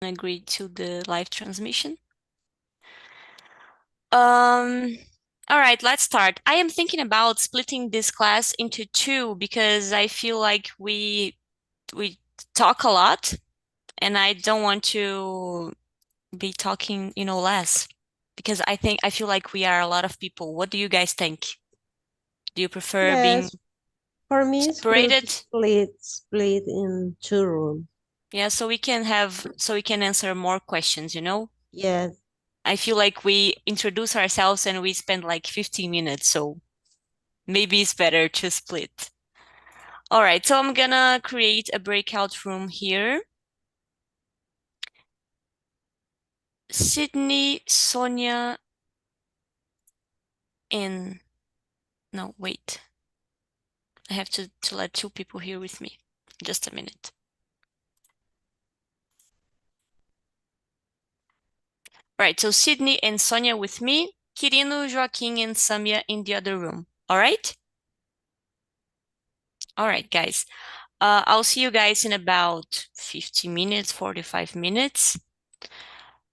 agree to the live transmission. All right, let's start. I am thinking about splitting this class into two because I feel like we talk a lot and I don't want to be talking, less because I feel like we are a lot of people. What do you guys think? Do you prefer being Yes, for me it's good to separated? split in two rooms. Yeah, so we can answer more questions. Yes. I feel like we introduce ourselves and we spend like 15 minutes, so maybe it's better to split. All right, so I'm gonna create a breakout room here. Sydney, Sonia, and no, wait. I have to let two people here with me. Just a minute. All right, so Sydney and Sonia with me, Quirino, Joaquin, and Samia in the other room. All right? All right, guys. I'll see you guys in about 50 minutes, 45 minutes.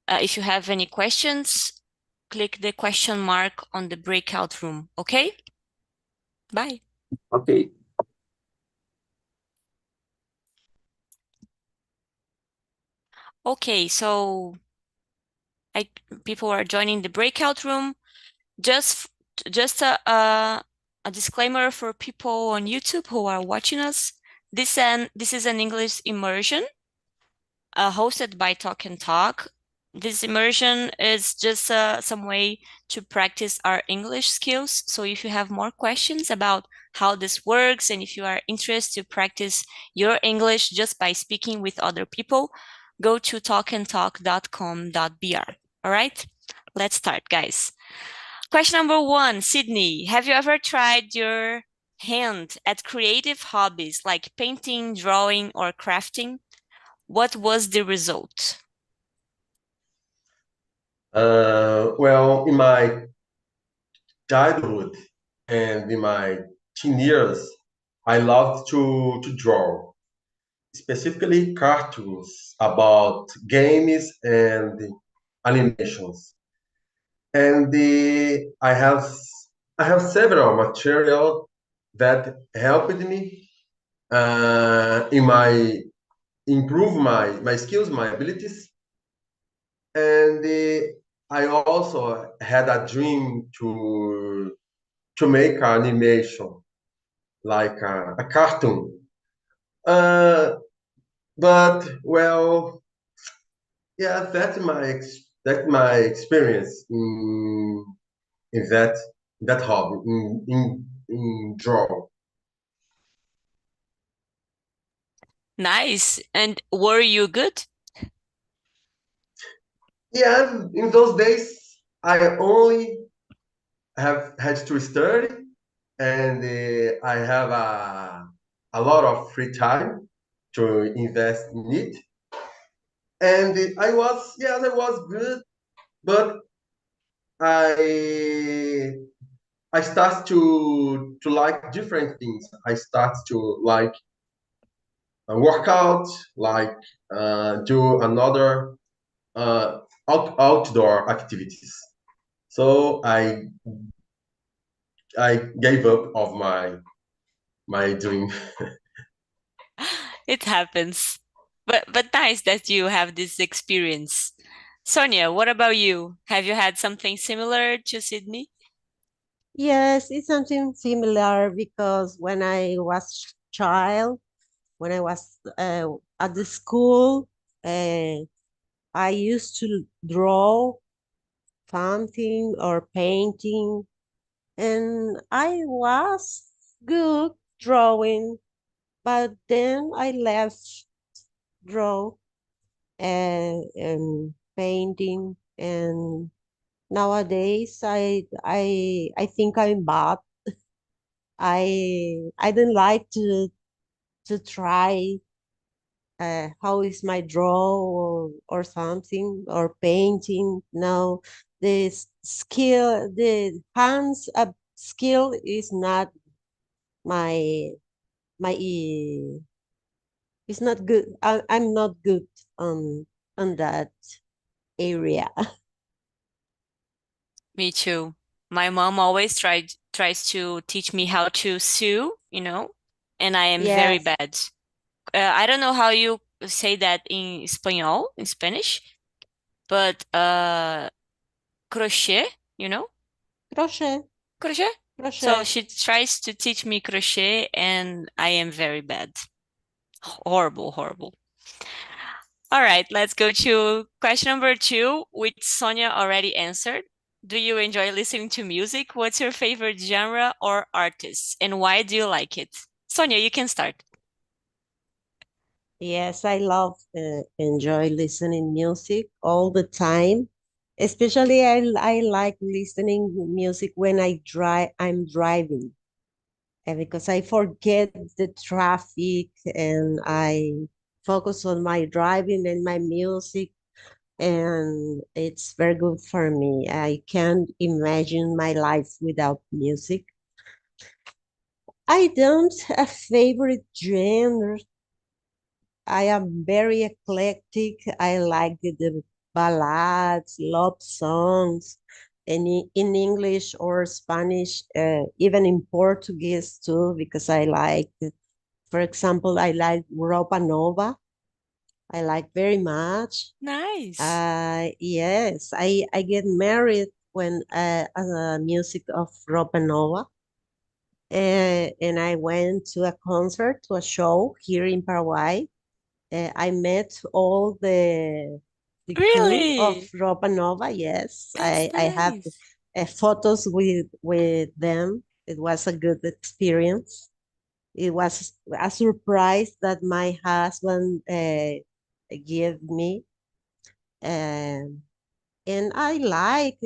If you have any questions, click the question mark on the breakout room, okay? Bye. Okay. Okay, so people are joining the breakout room. Just just a disclaimer for people on YouTube who are watching us. This is an English immersion hosted by Talk and Talk. This immersion is just some way to practice our English skills. So if you have more questions about how this works and if you are interested to practice your English just by speaking with other people, go to talkandtalk.com.br. All right, let's start, guys. Question number one, Sydney, have you ever tried your hand at creative hobbies like painting, drawing, or crafting? What was the result? Well, in my childhood and in my teen years, I loved to draw, specifically cartoons about games and animations. And I have several material that helped me in my improve my skills, my abilities, and I also had a dream to make an animation like a cartoon. Uh, but well, yeah, that's my experience in that hobby in draw. Nice. And were you good? Yeah, in those days I only have had to study, and I have a lot of free time to invest in it. And I was good, but I I start to like different things. I start to like workout, like do another outdoor activities. So I gave up of my dream. It happens. But nice that you have this experience. Sonia, what about you? Have you had something similar to Sydney? Yes, it's something similar because when I was child, when I was at the school, uh, I used to draw something or painting, and I was good drawing, but then I left draw and painting, and nowadays I think I'm bad. I don't like to try how is my draw or something or painting. No, the hands skill is not my my it's not good. I'm not good. on that area. Me too. My mom always tries to teach me how to sew, and I am very Yes, bad. I don't know how you say that in Espanol, in Spanish, but crochet, you know? crochet, Crochet? So crochet. she tries to teach me crochet and I am very bad. Horrible, horrible. All right, let's go to question number two, which Sonia already answered. Do you enjoy listening to music? What's your favorite genre or artist, and why do you like it? Sonia, you can start. Yes, I love enjoy listening music all the time. Especially I like listening music when I'm driving, because I forget the traffic and I focus on my driving and my music, and it's very good for me. I can't imagine my life without music. I don't have favorite genre. I am very eclectic. I like the ballads, love songs, and in English or Spanish, even in Portuguese too, because I like, for example, I like Roupa Nova. I like very much. Nice. Yes, I get married when music of Roupa Nova. And I went to a concert, to a show here in Paraguay. I met all the crew of Really? Ropa Nova. Yes, That's I have nice. photos with them. It was a good experience. It was a surprise that my husband gave me, um, and I like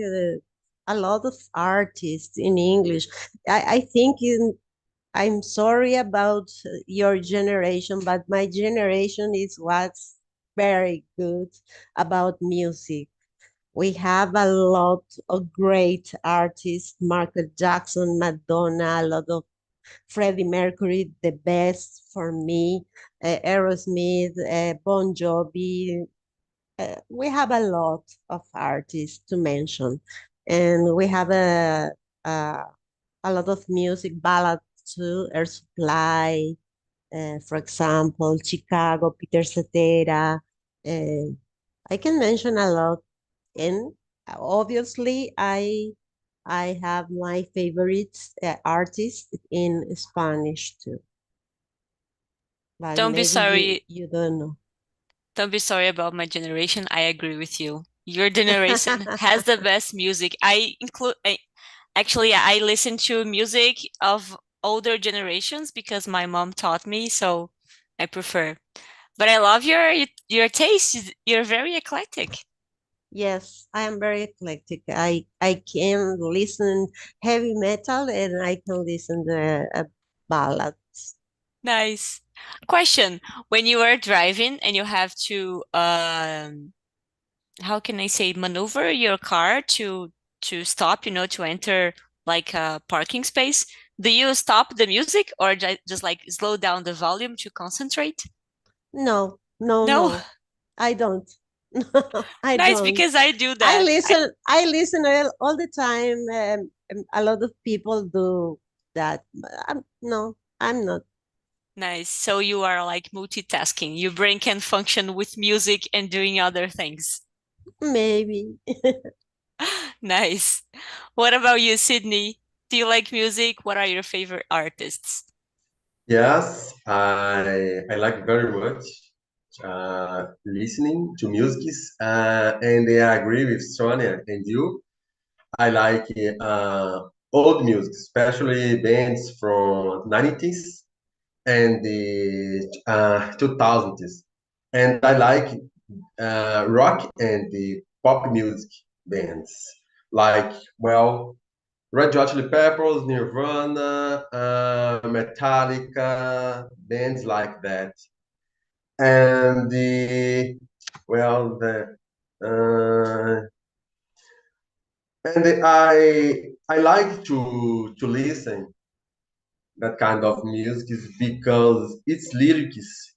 a lot of artists in English. I think I'm sorry about your generation, but my generation is what's very good about music. We have a lot of great artists, Michael Jackson, Madonna, a lot of Freddie Mercury, the best for me, Aerosmith, Bon Jovi. We have a lot of artists to mention, and we have a, a lot of music ballads too, Air Supply, for example, Chicago, Peter Cetera. Uh, I can mention a lot, and obviously, I have my favorite artists in Spanish too, but Don't be maybe you sorry. you don't know. Don't be sorry about my generation. I agree with you. Your generation has the best music. Actually, I listen to music of older generations because my mom taught me, so I prefer. But I love your taste. You're very eclectic. Yes, I am very eclectic. I can listen heavy metal and I can listen the ballads. Nice. Question. When you are driving and you have to how can I say, maneuver your car to stop, to enter like a parking space, do you stop the music or just like slow down the volume to concentrate? No, no, No. no. I don't. I Nice, don't. because I do I that. listen. I listen all the time. A lot of people do that. But no, I'm not. Nice. So you are like multitasking. Your brain can function with music and doing other things. Maybe. Nice. What about you, Sydney? Do you like music? What are your favorite artists? Yes, I like very much listening to music, and I agree with Sonia and you. I like old music, especially bands from 90s and the 2000s. And I like rock and the pop music bands, like, well, Red Hot Chili Peppers, Nirvana, Metallica, bands like that. And well, I like to listen that kind of music is because its lyrics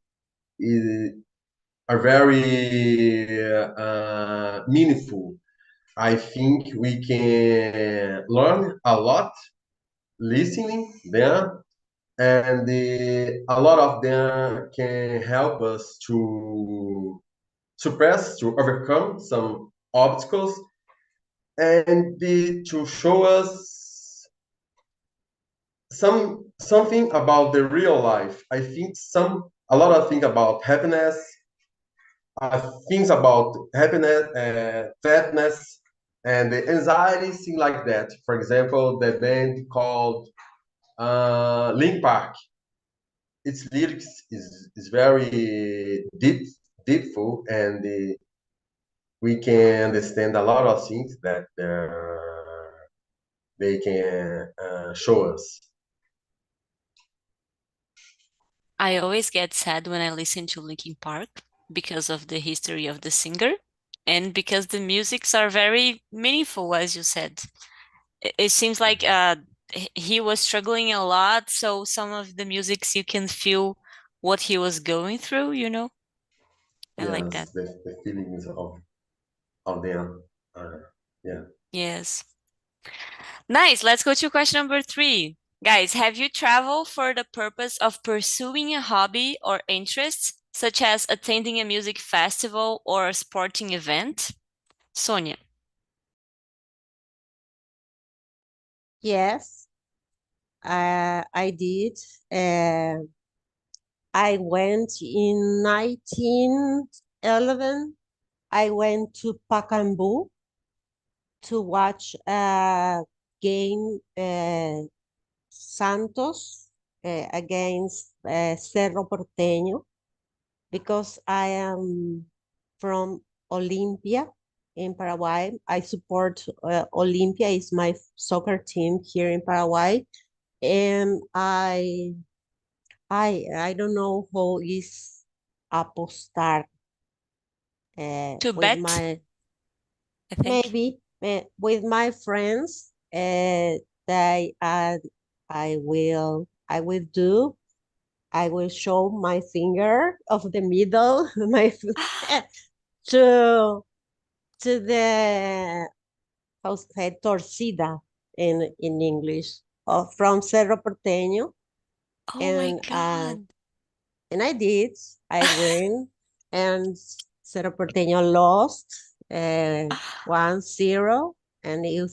is are very meaningful. I think we can learn a lot listening them, and a lot of them can help us to suppress, to overcome some obstacles, and to show us something about the real life. I think a lot of things about happiness, things about happiness, fatness, and the anxiety, things like that. For example, the band called Link Park. Its lyrics is very deepful, and we can understand a lot of things that they can show us. I always get sad when I listen to Linkin Park because of the history of the singer and because the musics are very meaningful, as you said. It seems like he was struggling a lot, so some of the musics you can feel what he was going through, you know? I like that. Yes, the feelings of them. Yeah. Yes. Nice. Let's go to question number 3. Guys, have you traveled for the purpose of pursuing a hobby or interest, such as attending a music festival or a sporting event? Sonia. Yes, I did. Uh, I went in 1911. I went to Pacaembu to watch a game, Santos against Cerro Porteño, because I am from Olympia in Paraguay. I support Olympia, is my soccer team here in Paraguay, and I don't know how is apostar To with bet, my I think. maybe with my friends. They I will do. I will show my finger of the middle, my to to the how to say torcida in English, from Cerro Porteño, Oh my and God. I did. I win, and Cerro Porteño lost 1-0, and it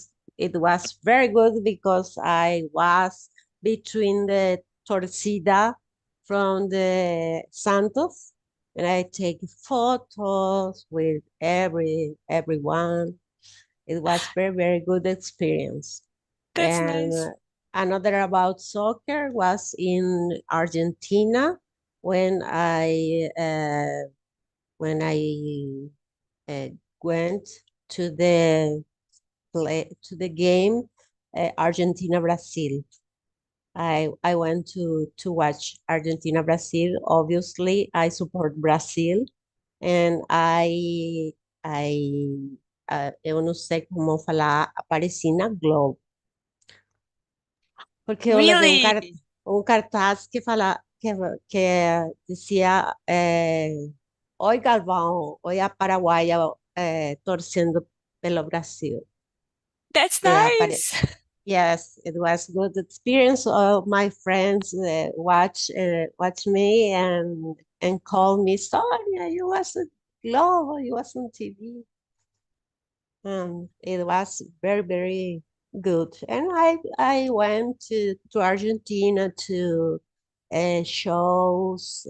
was very good because I was between the torcida from the Santos, and I take photos with everyone. It was very good experience. That's And nice. another about soccer was in Argentina when I went to the game, Argentina Brazil. I went to watch Argentina Brazil. Obviously, I support Brazil, and I eu não sei como falar, apareci na Globo, porque eu levei um, Really? um cartaz que dizia Oi Galvão, oi a Paraguaia, torcendo pelo Brasil. That's Que apare... nice. Yes, it was good experience. All my friends watch me and call me, Sonia, you was a Globo, you was on TV. It was very good. And I went to Argentina to shows,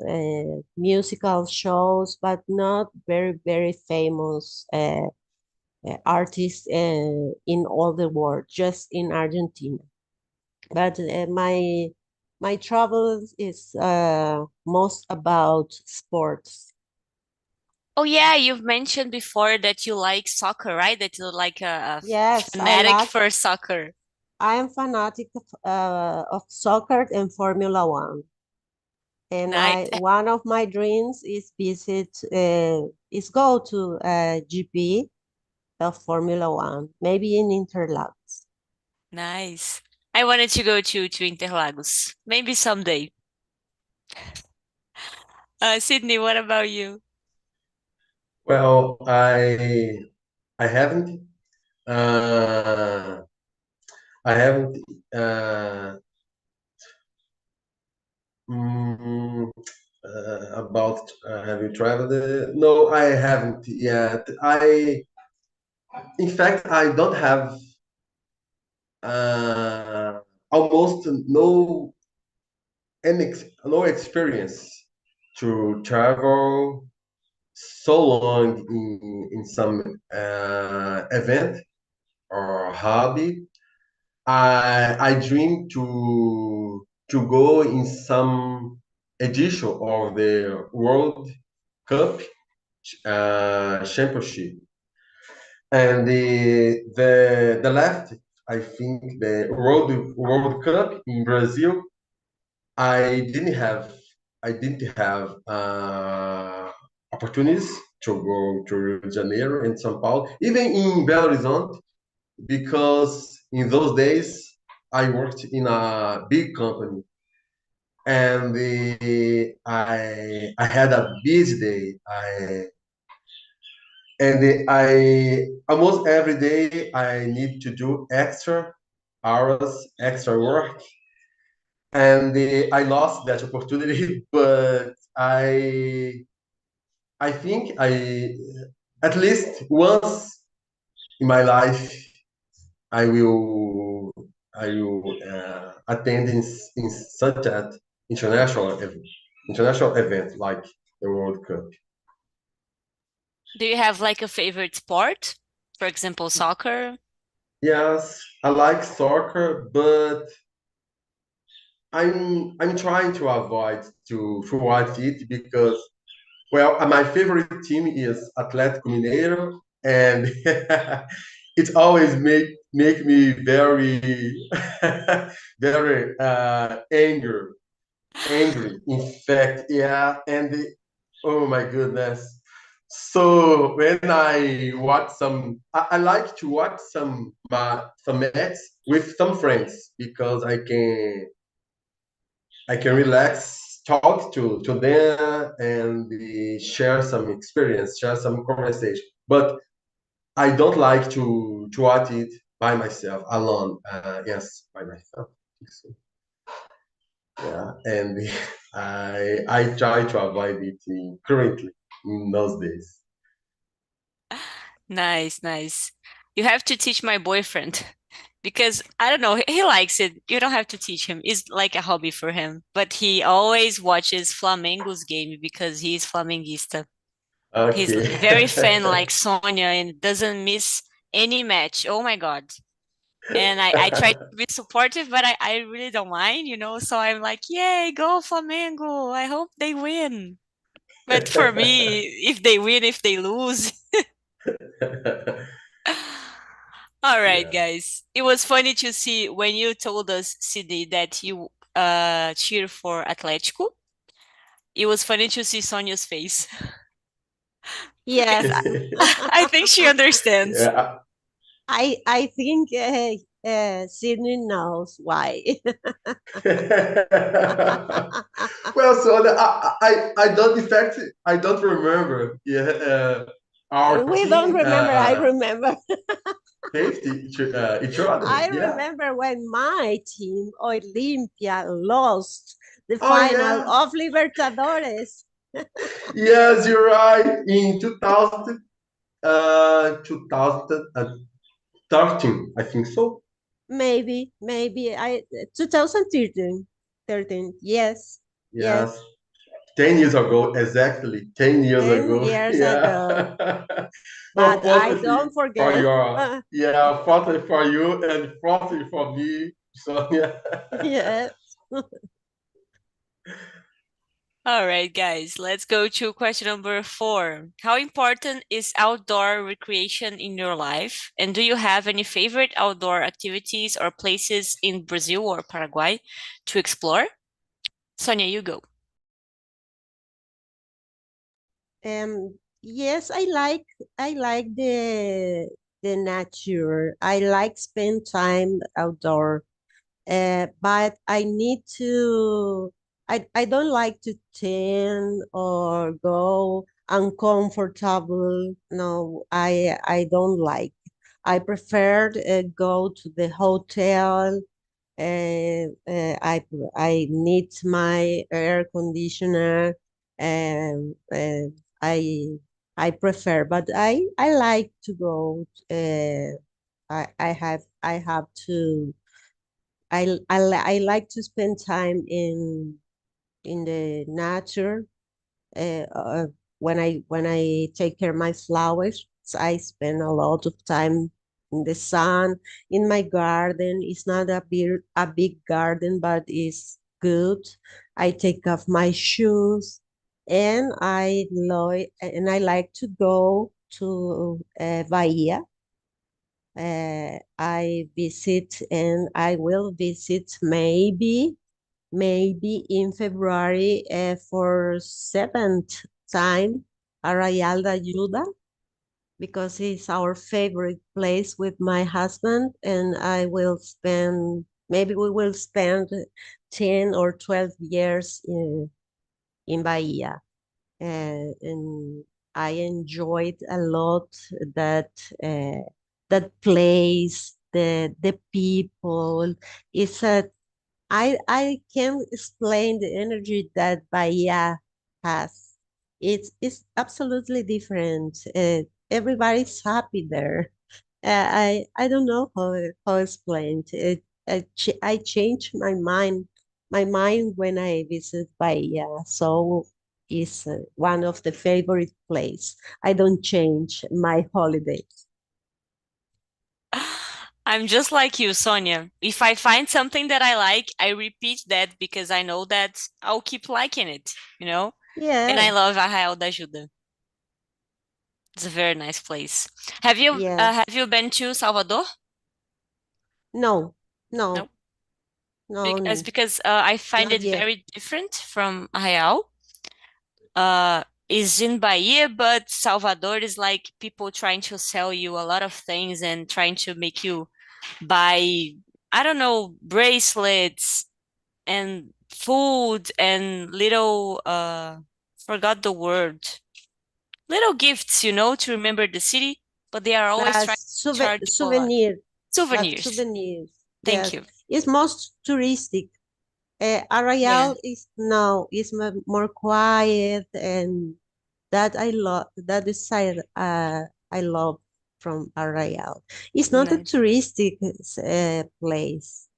musical shows, but not very famous artists in all the world, just in Argentina. But my travel is most about sports. Oh yeah, you've mentioned before that you like soccer, right? That you're like a Yes, fanatic for soccer. I am fanatic of soccer and Formula One. And Nice. one of my dreams is go to GP of Formula One, maybe in Interlagos. Nice. I wanted to go to Interlagos. Maybe someday. Sydney, what about you? Well, I haven't uh, I haven't uh, mm, about have you traveled? No, I haven't yet. In fact, I don't have uh, almost no experience to travel so long in some event or hobby. I dream to go in some edition of the World Cup championship, and the left, I think the World Cup in Brazil. I didn't have I didn't have opportunities to go to Rio de Janeiro and São Paulo, even in Belo Horizonte, because in those days I worked in a big company, and I had a busy day. I almost every day I need to do extra hours, extra work, and I lost that opportunity. But I think I at least once in my life I will I will attend in such an international event like the World Cup. Do you have like a favorite sport? For example, soccer? Yes, I like soccer, but I'm trying to avoid to watch it because well, my favorite team is Atlético Mineiro, and it always make me very very angry. In fact, yeah, and oh my goodness. So when I watch I like to watch some matches with some friends because I can relax, talk to them, and share some experience, share some conversation. But I don't like to watch it by myself, alone. Yes, by myself. So, yeah, and I try to avoid it currently in those days. Nice, nice. You have to teach my boyfriend because I don't know, he likes it. You don't have to teach him. It's like a hobby for him. But he always watches Flamengo's game because he's Flamenguista. He's Okay. very fan like Sonia and doesn't miss any match. Oh my God. And I try to be supportive, but I really don't mind, you know. So I'm like, yay, go Flamengo. I hope they win. But for me, if they win, if they lose. All right, Yeah. guys. It was funny to see when you told us, Sydney, that you cheer for Atletico. It was funny to see Sonia's face because Yes. I think she understands. Yeah. I think Sydney knows why. Well, so I don't, in fact, I don't remember. Yeah, our We don't team remember. I remember. faced each other. I Yeah. remember when my team, Olimpia, lost the Oh final yeah. of Libertadores. Yes, you're right. In 2013, I think so. Maybe I 2013. 13. Yes, yes. Yes. 10 years ago, exactly. 10 years 10 ago. years ago. Yeah. But I Unfortunately don't for forget. your, yeah, fortunately for you and fortunately for me. So yeah. Yes. All right, guys, let's go to question number 4. How important is outdoor recreation in your life? And do you have any favorite outdoor activities or places in Brazil or Paraguay to explore? Sonia, you go. Yes, I like the nature. I like spend time outdoor. But I need to I don't like to tan or go. uncomfortable. No, I don't like. I prefer go to the hotel. I need my air conditioner. And I prefer, but I like to go. I have to. I like to spend time in the nature. uh, uh, when I take care of my flowers, I spend a lot of time in the sun. In my garden, it's not a big garden, but it's good. I take off my shoes, and I like to go to Bahia. I visit, and I will visit maybe in February for seventh time, Arraial da Ajuda, because it's our favorite place with my husband, and maybe we will spend 10 or 12 years in Bahia. And I enjoyed a lot that uh, that place, the people. It's a I can't explain the energy that Bahia has. It's absolutely different. Everybody's happy there. I don't know how to explain it. I change my mind when I visit Bahia. So it's one of the favorite place. I don't change my holidays. I'm just like you, Sonia. If I find something that I like, I repeat that because I know that I'll keep liking it, you know? And I Yeah. love Arraial da Ajuda. It's a very nice place. Have you Yes. been to Salvador? No. No. No. No. Because I find Not it yet. very different from Arraial. Is in Bahia, but Salvador is like people trying to sell you a lot of things and trying to make you buy, I don't know, bracelets and food and little forgot the word. Little gifts, to remember the city, but they are always trying to charge you a lot. Souvenir, like Souvenirs. souvenirs. Thank Yes, you. it's most touristic. Yeah. Arraial is no, is more quiet, and that I love. That is I love from Arraial. It's not a Nice. touristic place.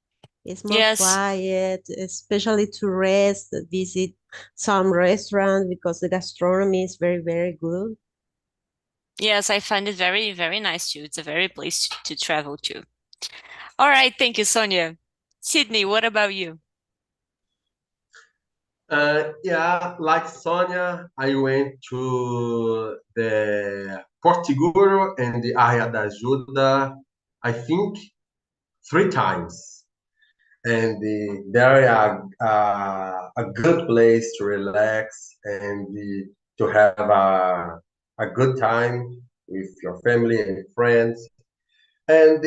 It's more Yes. quiet, especially to rest, visit some restaurant because the gastronomy is very, very good. Yes, I find it very, very nice too. It's a very place to travel to. All right, thank you, Sonia. Sydney, what about you? Yeah, like Sonia, I went to the Portiguro and the Arra da Ajuda, I think 3 times. And there a good place to relax and to have a good time with your family and friends. And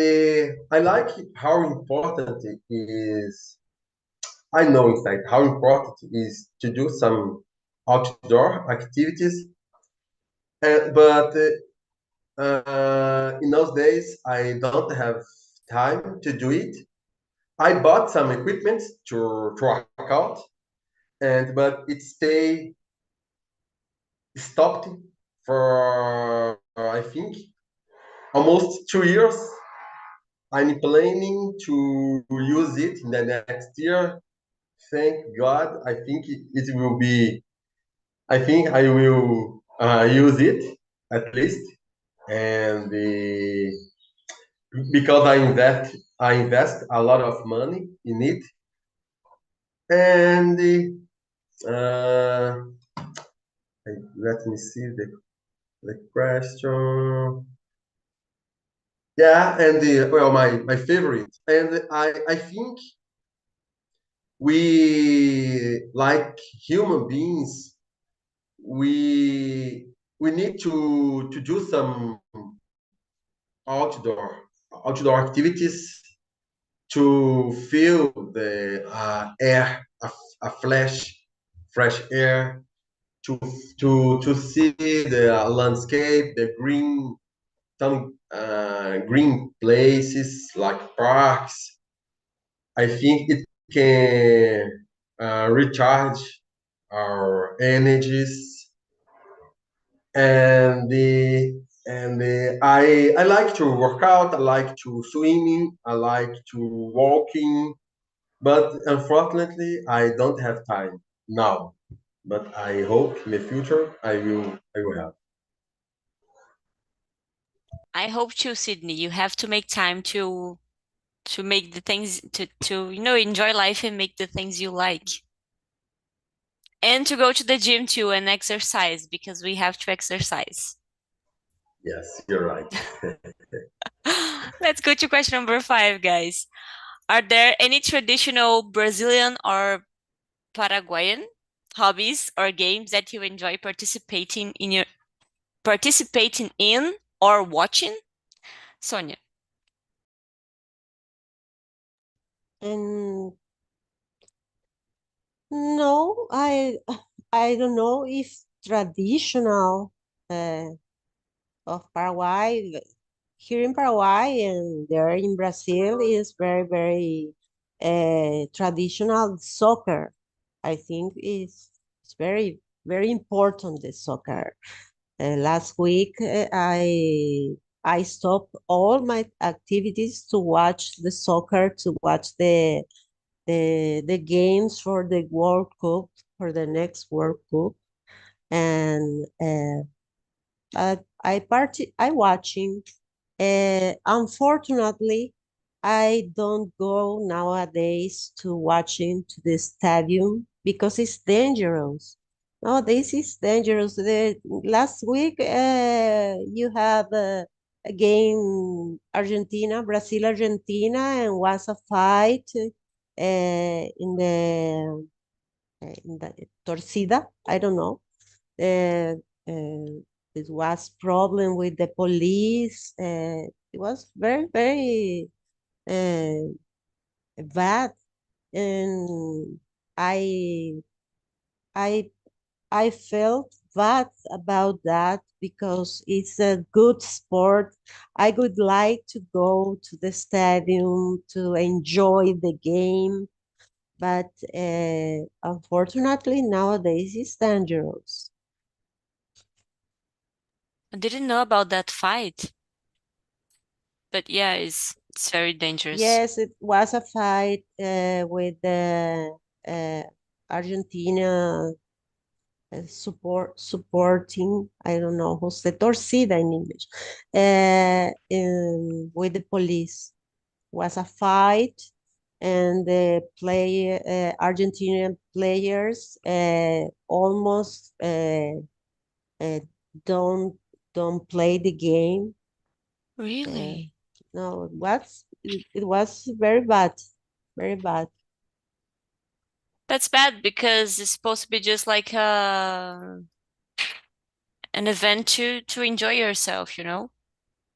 I like how important it is. I know, in fact, how important it is to do some outdoor activities. But in those days, I don't have time to do it. I bought some equipment to work out, but it stay stopped for I think almost 2 years. I'm planning to use it in the next year. Thank God. It will be. I think I will use it at least, and because I invest a lot of money in it, and uh, let me see the question. Yeah, and my favorite, and I think we like human beings, we we need to do some outdoor outdoor activities to feel the air, a fresh air, to to see the landscape, the green, some green places like parks. I think it can recharge our energies, and I like to work out. I like to swimming. I like to walking, but unfortunately, I don't have time now. But I hope in the future I will have. I hope to, Sydney. You have to make time to make the things to enjoy life and make the things you like. And to go to the gym too and exercise because we have to exercise. Yes, you're right. Let's go to question number 5, guys. Are there any traditional Brazilian or Paraguayan hobbies or games that you enjoy participating in or watching? Sonia. And no, I don't know if traditional of Paraguay here in Paraguay and there in Brazil is very, very traditional soccer. I think it's very, very important, the soccer. Last week, I stopped all my activities to watch the soccer, to watch the games for the World Cup, for the next World Cup, and I watching. Unfortunately, I don't go nowadays to watching to the stadium because it's dangerous. Nowadays it's dangerous. Last week, you have a game Argentina, Brazil, Argentina, and was a fight in the torcida. I don't know. Uh, it was problem with the police. It was very, very uh, bad, and I I I felt bad about that because it's a good sport. I would like to go to the stadium to enjoy the game, but unfortunately nowadays it's dangerous. I didn't know about that fight, but yeah, it's very dangerous. Yes, it was a fight with the uh, Argentina supporting. I don't know who's the torcida in English. With the police was a fight, and the Argentinian players almost uh, don't don't play the game. Uh, Really? no, it was very bad, very bad. That's bad because it's supposed to be just like an event to enjoy yourself.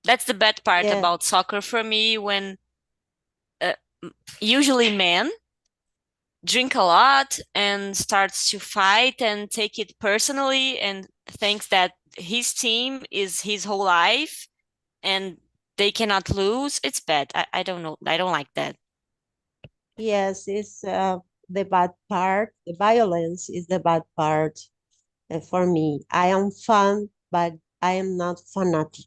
That's the bad part Yeah, about soccer for me when uh, usually men drink a lot and starts to fight and take it personally and thinks that his team is his whole life and they cannot lose. It's bad. I don't know. I don't like that. yes, it's the bad part. The violence is the bad part for me. I am fun, but I am not fanatic.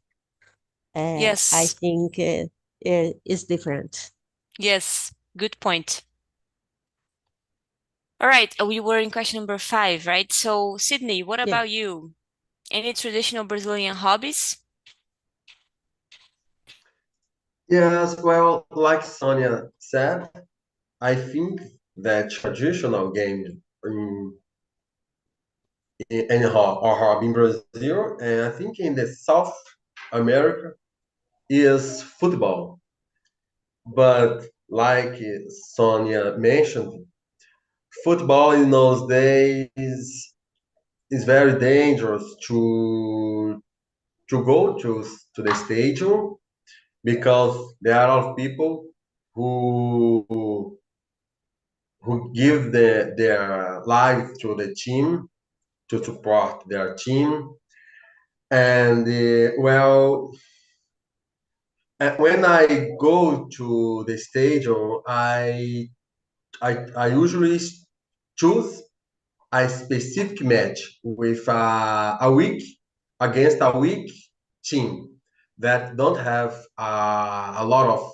I Yes. think it's different. Yes. Good point. All right. We were in question number 5, right? So, Sydney, what Yeah. about you? Any traditional Brazilian hobbies? Yes, well, like Sonia said, I think that traditional game or hobby in Brazil, and I think in the South America is football. But like Sonia mentioned, football in those days is very dangerous to go to the stadium because there are a lot of people who give their life to the team to support their team. And when I go to the stadium, I usually choose a specific match with a week against a weak team that don't have a lot of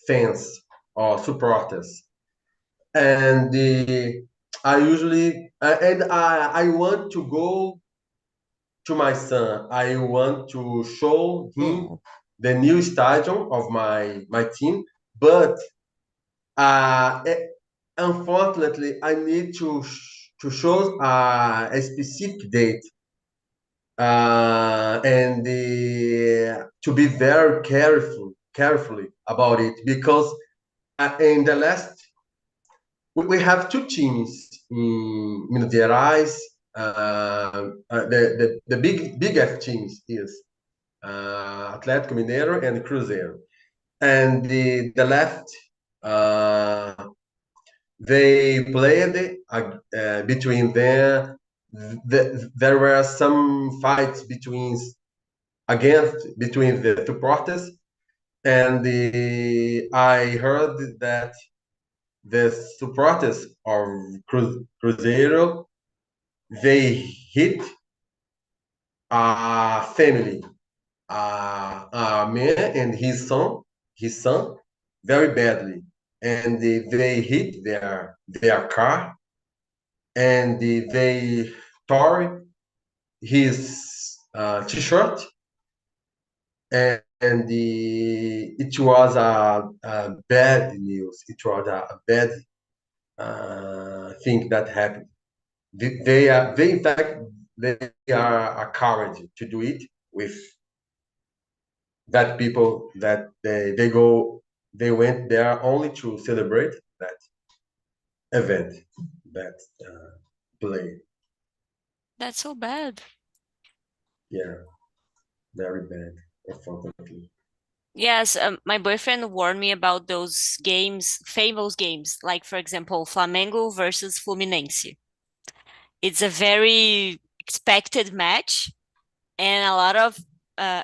fans or supporters. And I usually and I want to go to my son. I want to show him Oh, the new stadium of my team, but uh, eh, unfortunately, I need to show a specific date and to be very carefully about it because in the last we have two teams in Minas Gerais. The biggest teams is Atlético Mineiro and Cruzeiro, and the left uh, they played between them. There were some fights between the two parties, and I heard that the supporters of Cruzeiro they hit a family, a man and his son, very badly, and they hit their car, and they tore his t-shirt, and it was a bad news. It was a bad thing that happened. They in fact they are a coward to do it with that people that they went there only to celebrate that event, that play. That's so bad. Yeah, very bad, unfortunately. Yes, my boyfriend warned me about those games, famous games, like for example, Flamengo versus Fluminense. It's a very expected match, and a lot of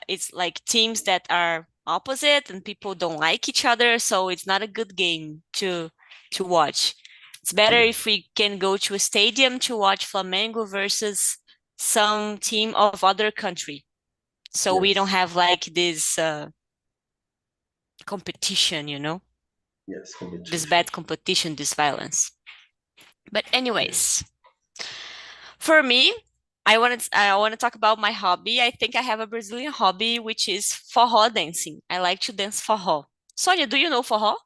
it's like teams that are opposite and people don't like each other, so it's not a good game to watch. It's better Yeah. if we can go to a stadium to watch Flamengo versus some team of other country, so we don't Yes, have like this competition, yes, this competition. bad competition, this violence. But Yeah. anyways, for me, I want to talk about my hobby. I think I have a Brazilian hobby, which is forró dancing. I like to dance forró. Sonia, do you know forró?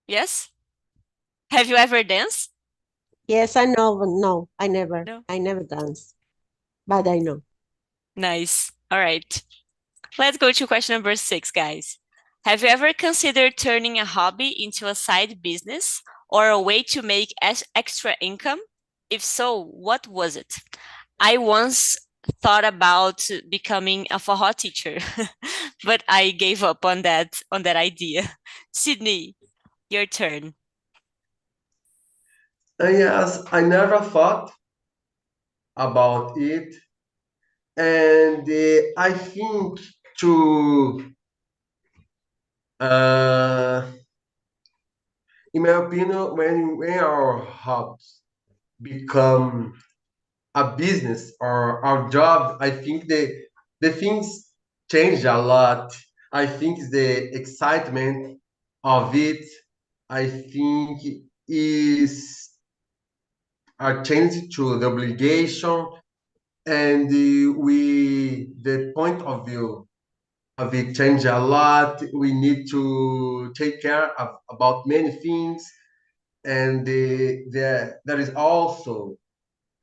Yes? Have you ever danced? yes, I know, but no, No. I never dance, but I know. Nice. All right. Let's go to question number 6, guys. Have you ever considered turning a hobby into a side business or a way to make extra income? If so, what was it? I once thought about becoming a forró teacher, but I gave up on that idea. Sydney, your turn. Yes, I never thought about it, and I think to, uh, in my opinion, when our hobbies become a business or our job, I think the things change a lot. I think the excitement of it, I think, is are changed to the obligation, and the point of view of it change a lot. We need to take care of about many things, and there is also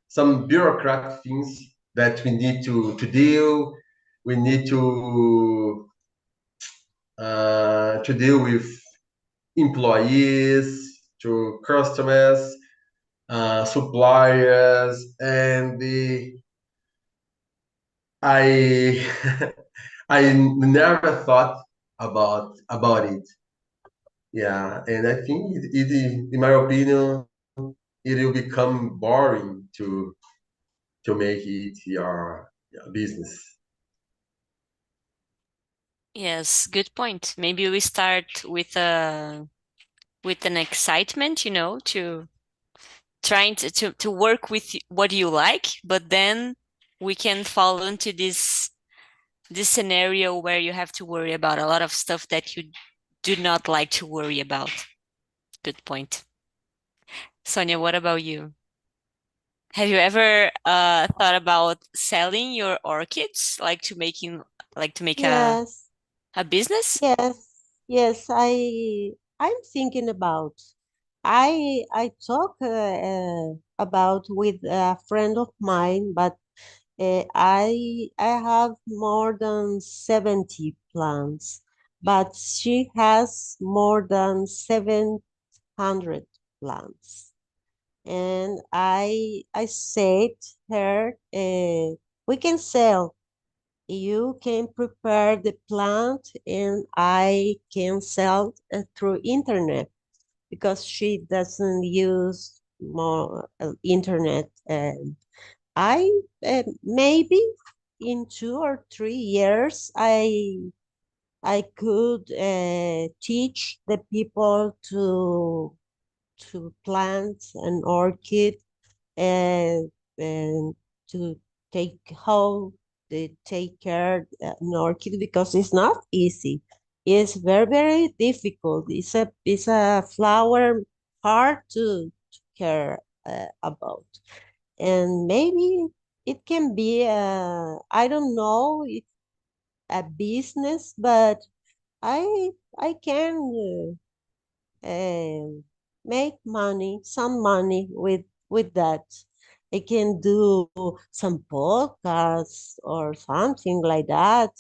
some bureaucratic things that we need to deal. We need to deal with employees, to customers, suppliers, and I I never thought about it. Yeah, and I think in my opinion, it will become boring to make it your business. Yes, good point. Maybe we start with an excitement, to trying to work with what you like, but then we can fall into this scenario where you have to worry about a lot of stuff that you do not like to worry about. Good point. Sonia, what about you? Have you ever thought about selling your orchids, like to make Yes, a business? yes, yes. I'm thinking about. I talk about with a friend of mine, but I have more than 70 plants, but she has more than 700 plants. And I said her, we can sell. You can prepare the plant, and I can sell through internet because she doesn't use more internet. I maybe in 2 or 3 years I could teach the people to plant an orchid and to take how they take care an orchid because it's not easy. It's very difficult. It's a flower hard to care about, and maybe it can be I don't know, it's a business, but I can make money, some money with that. I can do some podcasts or something like that,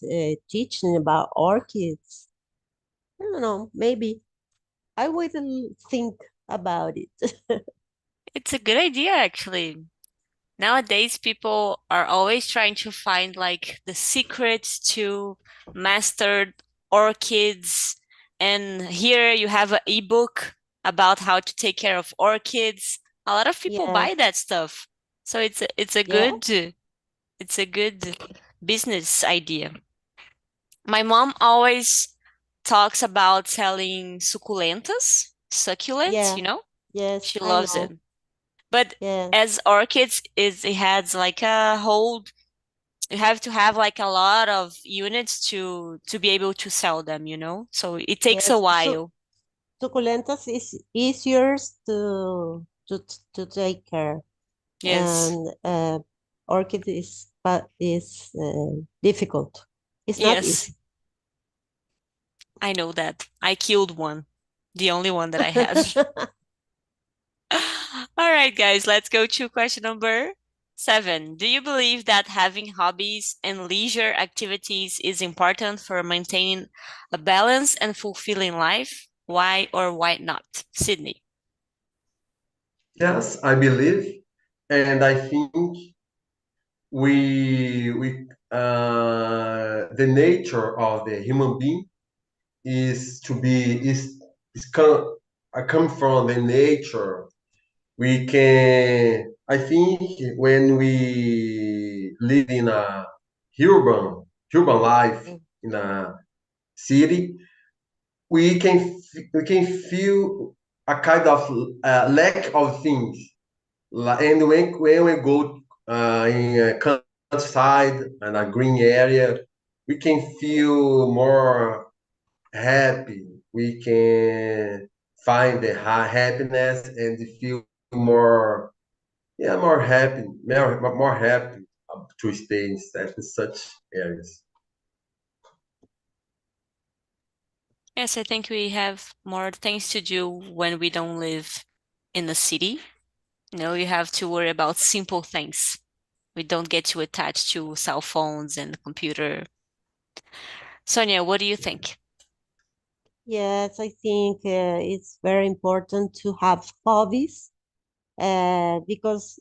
teaching about orchids. I don't know, maybe I will think about it. It's a good idea, actually. Nowadays, people are always trying to find like the secrets to mastered orchids. And here you have an ebook about how to take care of orchids. A lot of people buy Yes, that stuff. So yeah, it's a good business idea. My mom always talks about selling succulents, yeah, yes, She I loves it. know. But Yes, as orchids is it has like a whole you have to have like a lot of units to be able to sell them. So it takes a yes. while. Succulentas is easier to take care, Yes. and orchid is difficult. It's not Yes. easy. I know that. I killed one. The only one that I had. All right, guys, let's go to question number 7. Do you believe that having hobbies and leisure activities is important for maintaining a balanced and fulfilling life? Why or why not? Sydney. Yes, I believe, and I think we the nature of the human being is to be is come from the nature. We can, I think, when we live in a urban life in a city, we can feel a kind of lack of things. And when we go in a countryside and a green area, we can feel more happy. We can find the happiness and feel more, yeah, more happy to stay in such areas. Yes, I think we have more things to do when we don't live in the city. You have to worry about simple things. We don't get too attached to cell phones and the computer. Sonia, what do you think? Yes, I think it's very important to have hobbies because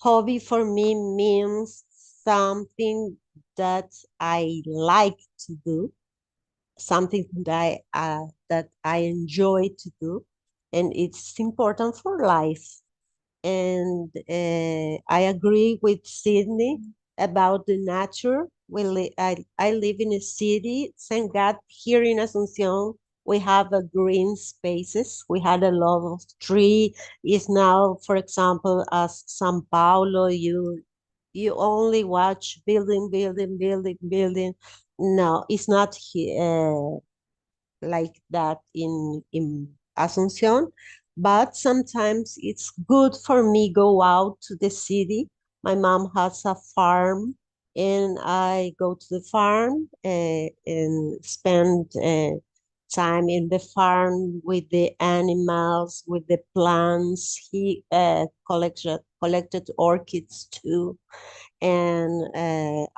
hobby for me means something that I like to do, something that I enjoy to do, and it's important for life. And I agree with Sydney about the nature. I live in a city. Thank God, here in Asunción, we have a green spaces. We had a lot of tree. Is now, for example, as São Paulo, you only watch building, building, building, building. No, it's not here like that in Asunción, but sometimes it's good for me go out to the city. My mom has a farm, and I go to the farm and spend time in the farm with the animals, with the plants. He collected orchids too, and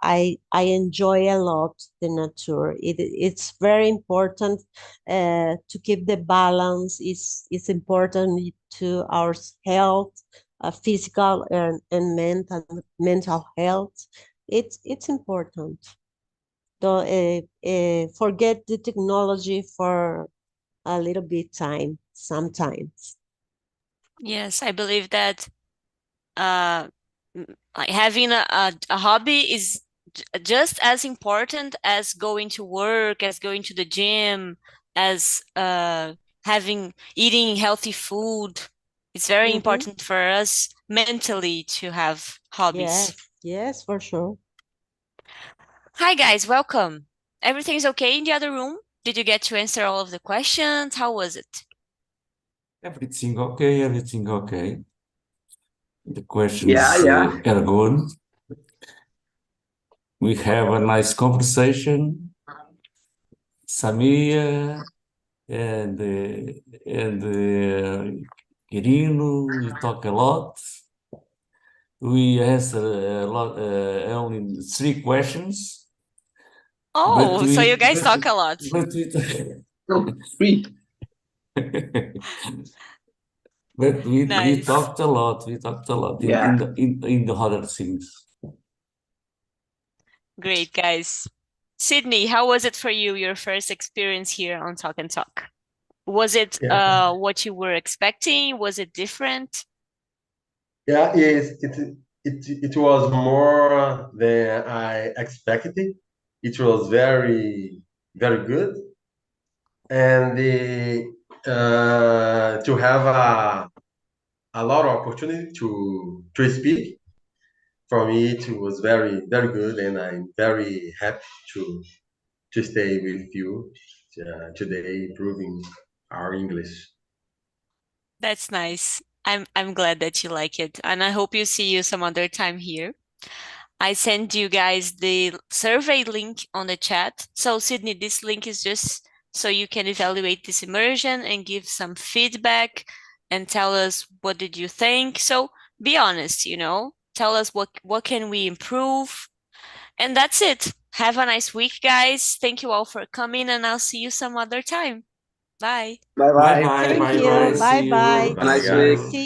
I enjoy a lot the nature. It's very important to keep the balance. It's important to our health, physical and mental health. It's important. Don't forget the technology for a little bit time sometimes. Yes, I believe that uh, like having a hobby is just as important as going to work, as going to the gym, as having eating healthy food. It's very Mm-hmm. important for us mentally to have hobbies. Yes, for sure. Hi guys, welcome. Everything's okay in the other room? Did you get to answer all of the questions? How was it? Everything okay, everything okay. The questions Yeah. are good. We have a nice conversation. Samia and Quirino, we talk a lot. We answer a lot, only 3 questions. Oh, so you guys talk a lot. But we, No, 3. but we Nice. talked a lot. We talked a lot Yeah. in the other things. Great, guys. Sydney, how was it for you, your first experience here on Talk and Talk? Was it Yeah. what you were expecting? Was it different? Yeah, it was more than I expected. It was very good, and to have a lot of opportunity to speak. For me, it was very good, and I'm very happy to stay with you today, improving our English. That's nice. I'm glad that you like it, and I hope you see you some other time here. I sent you guys the survey link on the chat. So Sydney, this link is just so you can evaluate this immersion and give some feedback and tell us what did you think. So be honest, tell us what can we improve. And that's it. Have a nice week, guys. Thank you all for coming, and I'll see you some other time. Bye. Bye bye. Bye Thank bye you. bye. Bye See bye. you. Have a nice Obrigado. week. See